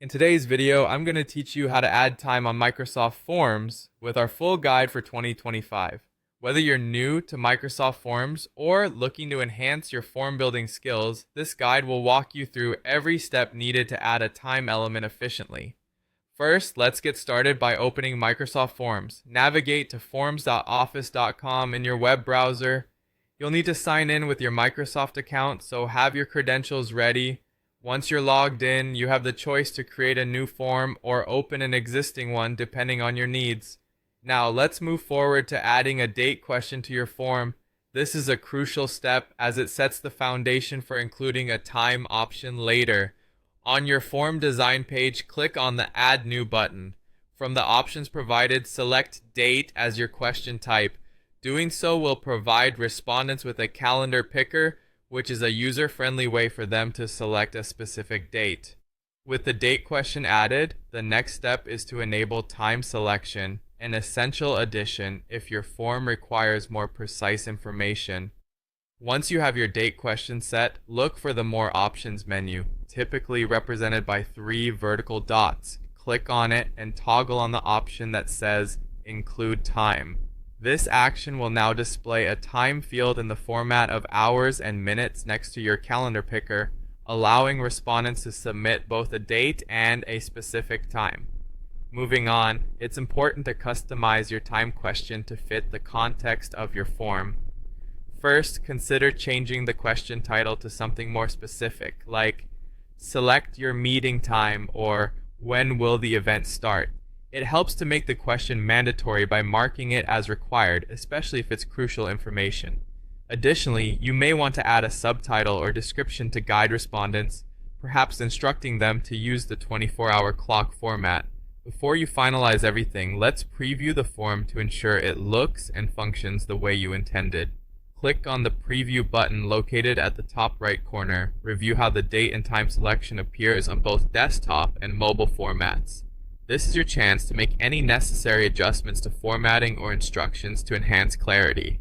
In today's video, I'm going to teach you how to add time on Microsoft Forms with our full guide for 2025. Whether you're new to Microsoft Forms or looking to enhance your form building skills, this guide will walk you through every step needed to add a time element efficiently. First, let's get started by opening Microsoft Forms. Navigate to forms.office.com in your web browser. You'll need to sign in with your Microsoft account, so have your credentials ready. Once you're logged in, you have the choice to create a new form or open an existing one depending on your needs. Now let's move forward to adding a date question to your form. This is a crucial step as it sets the foundation for including a time option later. On your form design page, click on the Add New button. From the options provided, select Date as your question type. Doing so will provide respondents with a calendar picker, which is a user-friendly way for them to select a specific date. With the date question added, the next step is to enable time selection, an essential addition if your form requires more precise information. Once you have your date question set, look for the More Options menu, typically represented by 3 vertical dots. Click on it and toggle on the option that says Include Time. This action will now display a time field in the format of hours and minutes next to your calendar picker, allowing respondents to submit both a date and a specific time. Moving on, it's important to customize your time question to fit the context of your form. First, consider changing the question title to something more specific, like Select your meeting time or When will the event start? It helps to make the question mandatory by marking it as required, especially if it's crucial information. Additionally, you may want to add a subtitle or description to guide respondents, perhaps instructing them to use the 24-hour clock format. Before you finalize everything, let's preview the form to ensure it looks and functions the way you intended. Click on the Preview button located at the top right corner. Review how the date and time selection appears on both desktop and mobile formats. This is your chance to make any necessary adjustments to formatting or instructions to enhance clarity.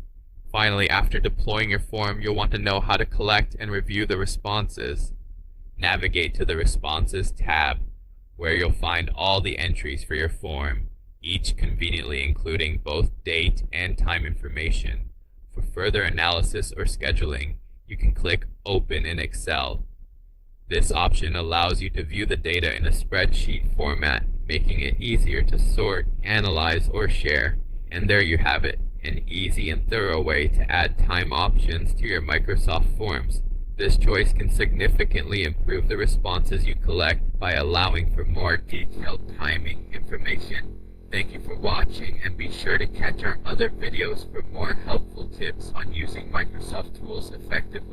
Finally, after deploying your form, you'll want to know how to collect and review the responses. Navigate to the Responses tab, where you'll find all the entries for your form, each conveniently including both date and time information. For further analysis or scheduling, you can click Open in Excel. This option allows you to view the data in a spreadsheet format, making it easier to sort, analyze, or share. And there you have it, an easy and thorough way to add time options to your Microsoft Forms. This choice can significantly improve the responses you collect by allowing for more detailed timing information. Thank you for watching, and be sure to catch our other videos for more helpful tips on using Microsoft tools effectively.